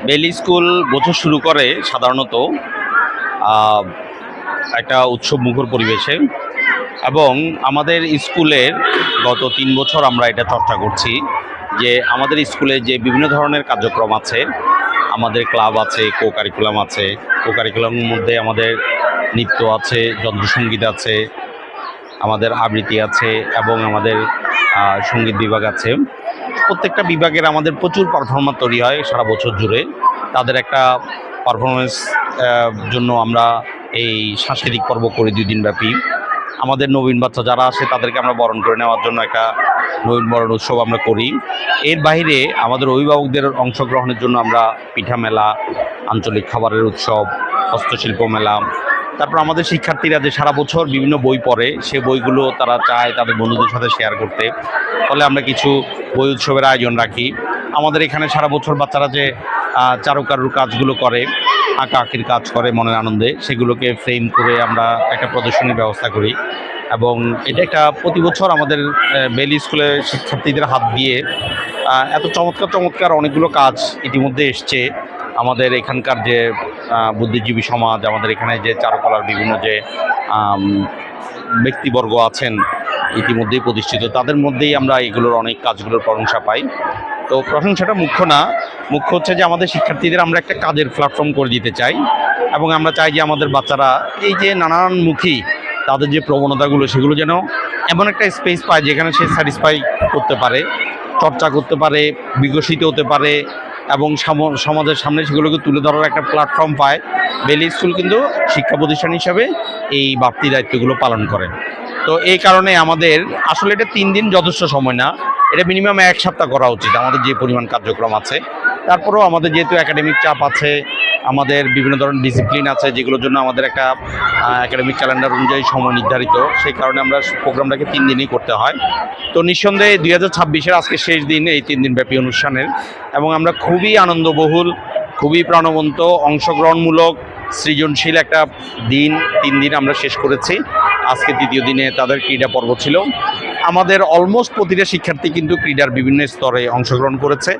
বেলি স্কুল বছর শুরু করে সাধারণত একটা উৎসব মুখর পরিবেশে, এবং আমাদের স্কুলের গত 3 বছর আমরা এটা চর্চা করছি যে আমাদের স্কুলে যে বিভিন্ন ধরনের কার্যক্রম আছে, আমাদের ক্লাব আছে, কো কারিকুলাম আছে। কো কারিকুলামের মধ্যে আমাদের নৃত্য আছে, যন্ত্রসঙ্গীত আছে, আমাদের আবৃত্তি আছে এবং আমাদের সঙ্গীত বিভাগ আছে। প্রত্যেকটা বিভাগের আমাদের প্রচুর পারফরমেন্স তৈরি হয় সারা বছর জুড়ে। তাদের একটা পারফরমেন্স জন্য আমরা এই সাংস্কৃতিক পর্ব করি 2 দিন ব্যাপী। আমাদের নবীন বাচ্চা যারা আসে তাদেরকে আমরা বরণ করে নেওয়ার জন্য একটা নবীন বরণ উৎসব আমরা করি। এর বাইরে আমাদের অভিভাবকদের অংশগ্রহণের জন্য আমরা পিঠা মেলা, আঞ্চলিক খাবারের উৎসব, হস্তশিল্প মেলা, তারপর আমাদের শিক্ষার্থীরা যে সারা বছর বিভিন্ন বই পড়ে, সে বইগুলো তারা চায় তাদের বন্ধুদের সাথে শেয়ার করতে, ফলে আমরা কিছু বই উৎসবের আয়োজন রাখি। আমাদের এখানে সারা বছর বাচ্চারা যে চারুকারুর কাজগুলো করে, আঁকা আঁকির কাজ করে মনের আনন্দে, সেগুলোকে ফ্রেম করে আমরা একটা প্রদর্শনীর ব্যবস্থা করি। এবং এটা একটা প্রতি বছর আমাদের বেলি স্কুলের শিক্ষার্থীদের হাত দিয়ে এত চমৎকার অনেকগুলো কাজ ইতিমধ্যে এসছে। আমাদের এখানকার যে বুদ্ধিজীবী সমাজ, আমাদের এখানে যে চারুকলার বিভিন্ন যে ব্যক্তিবর্গ আছেন ইতিমধ্যেই প্রতিষ্ঠিত, তাদের মধ্যেই আমরা এগুলোর অনেক কাজগুলোর প্রশংসা পাই। তো প্রশংসাটা মুখ্য না, মুখ্য হচ্ছে যে আমাদের শিক্ষার্থীদের আমরা একটা কাজের প্ল্যাটফর্ম করে দিতে চাই, এবং আমরা চাই যে আমাদের বাচ্চারা এই যে নানানমুখী তাদের যে প্রবণতাগুলো, সেগুলো যেন এমন একটা স্পেস পায় যেখানে সে স্যাটিসফাই করতে পারে, চর্চা করতে পারে, বিকশিত হতে পারে, এবং সমাজের সামনে সেগুলোকে তুলে ধরার একটা প্ল্যাটফর্ম পায়। বেলি স্কুল কিন্তু শিক্ষা প্রতিষ্ঠান হিসাবে এই বাড়তি দায়িত্বগুলো পালন করে। তো এই কারণে আমাদের আসলে এটা 3 দিন যথেষ্ট সময় না, এটা মিনিমাম 1 সপ্তাহ করা উচিত আমাদের যে পরিমাণ কার্যক্রম আছে। তারপরেও আমাদের যেহেতু একাডেমিক চাপ আছে, আমাদের বিভিন্ন ধরনের ডিসিপ্লিন আছে যেগুলোর জন্য আমাদের একটা একাডেমিক ক্যালেন্ডার অনুযায়ী সময় নির্ধারিত, সেই কারণে আমরা প্রোগ্রামটাকে 3 দিনই করতে হয়। তো নিঃসন্দেহে 2026-এর আজকে শেষ দিন এই 3 দিন ব্যাপী অনুষ্ঠানের, এবং আমরা খুবই আনন্দবহুল, খুবই প্রাণবন্ত, অংশগ্রহণমূলক, সৃজনশীল একটা দিন 3 দিন আমরা শেষ করেছি। আজকে 3য় দিনে তাদের ক্রীড়া পর্ব ছিল। আমাদের অলমোস্ট প্রতিটা শিক্ষার্থী কিন্তু ক্রীড়ার বিভিন্ন স্তরে অংশগ্রহণ করেছে।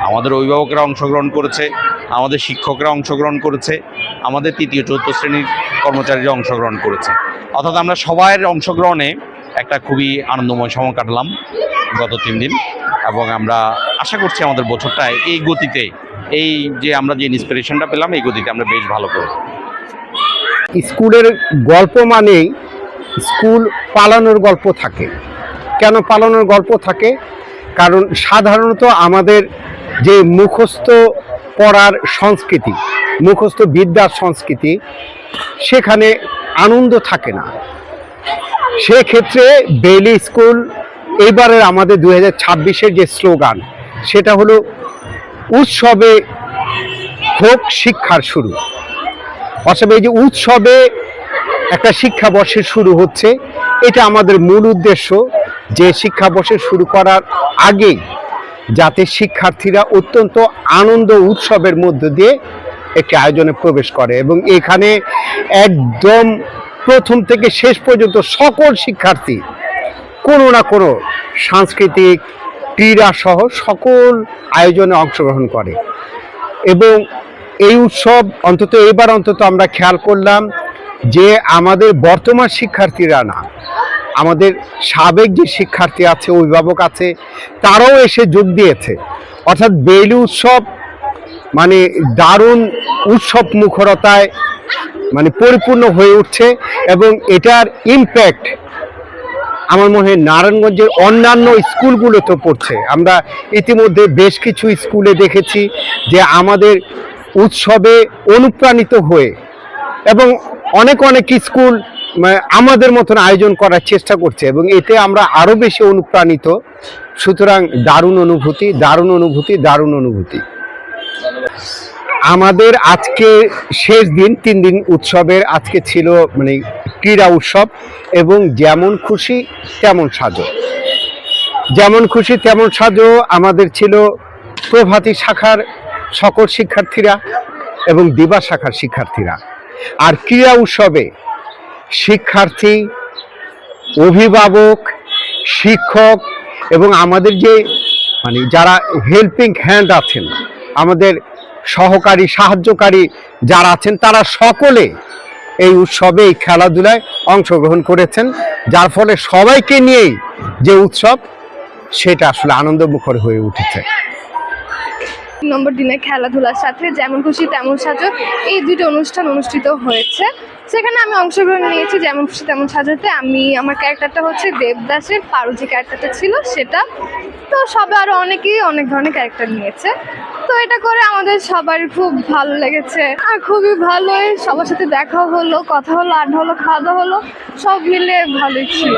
আমাদের অভিভাবকরা অংশগ্রহণ করেছে, আমাদের শিক্ষকরা অংশগ্রহণ করেছে, আমাদের 3য়-4র্থ শ্রেণীর কর্মচারীরা অংশগ্রহণ করেছে। অর্থাৎ আমরা সবার অংশগ্রহণে একটা খুবই আনন্দময় সময় কাটালাম গত 3 দিন, এবং আমরা আশা করছি আমাদের বছরটায় এই গতিতে, এই যে আমরা যে ইন্সপিরেশনটা পেলাম, এই গতিতে আমরা বেশ ভালো করব। স্কুলের গল্প মানেই স্কুল পালানোর গল্প থাকে। কেন পালানোর গল্প থাকে? কারণ সাধারণত আমাদের যে মুখস্থ পড়ার সংস্কৃতি, মুখস্থ বিদ্যার সংস্কৃতি, সেখানে আনন্দ থাকে না। সেক্ষেত্রে বেলি স্কুল এবারের আমাদের 2026-এর যে স্লোগান, সেটা হলো উৎসবে হোক শিক্ষার শুরু। অর্থাৎ এই যে উৎসবে একটা শিক্ষাবর্ষের শুরু হচ্ছে, এটা আমাদের মূল উদ্দেশ্য, যে শিক্ষাবর্ষের শুরু করার আগেই যাতে শিক্ষার্থীরা অত্যন্ত আনন্দ উৎসবের মধ্য দিয়ে একটি আয়োজনে প্রবেশ করে, এবং এখানে একদম প্রথম থেকে শেষ পর্যন্ত সকল শিক্ষার্থী কোনো না কোনো সাংস্কৃতিক, ক্রীড়া সহ সকল আয়োজনে অংশগ্রহণ করে। এবং এই উৎসব এবার আমরা খেয়াল করলাম যে আমাদের বর্তমান শিক্ষার্থীরা না, আমাদের সাবেক যে শিক্ষার্থী আছে, অভিভাবক আছে, তারাও এসে যোগ দিয়েছে। অর্থাৎ বেলি উৎসব মানে দারুণ উৎসব মুখরতায় পরিপূর্ণ হয়ে উঠছে, এবং এটার ইমপ্যাক্ট আমার মনে হয় নারায়ণগঞ্জের অন্যান্য স্কুলগুলোতে পড়ছে। আমরা ইতিমধ্যে বেশ কিছু স্কুলে দেখেছি যে আমাদের উৎসবে অনুপ্রাণিত হয়ে, এবং অনেক স্কুল আমাদের মতন আয়োজন করার চেষ্টা করছে, এবং এতে আমরা আরও বেশি অনুপ্রাণিত। সুতরাং দারুণ অনুভূতি। আমাদের আজকে শেষ দিন, 3 দিন উৎসবের আজকে ছিল ক্রীড়া উৎসব, এবং যেমন খুশি তেমন সাজো আমাদের ছিল প্রভাতী শাখার সকল শিক্ষার্থীরা এবং দিবা শাখার শিক্ষার্থীরা। আর ক্রীড়া উৎসবে শিক্ষার্থী, অভিভাবক, শিক্ষক এবং আমাদের যে মানে যারা হেল্পিং হ্যান্ড আছেন, আমাদের সহকারী সাহায্যকারী যারা আছেন, তারা সকলে এই উৎসবে এই খেলাধুলায় অংশগ্রহণ করেছেন, যার ফলে সবাইকে নিয়েই যে উৎসব সেটা আসলে আনন্দমুখর হয়ে উঠেছে। 3 নম্বর দিনে খেলাধুলার সাথে যেমন খুশি তেমন সাজো এই দুটো অনুষ্ঠান অনুষ্ঠিত হয়েছে। সেখানে আমি অংশগ্রহণ নিয়েছি যেমন খুশি তেমন সাজাতে। আমার ক্যারেক্টারটা হচ্ছে দেবদাসের, পারু যে ক্যারেক্টারটা ছিল সেটা। তো সবাই আরও অনেকেই অনেক ধরনের ক্যারেক্টার নিয়েছে। তো এটা করে আমাদের সবার খুব ভালো লেগেছে আর খুবই ভালোই সবার সাথে দেখা হলো, কথা হলো, আড্ডা হলো, খাওয়া দাওয়া হলো, সব মিলে ভালোই ছিল।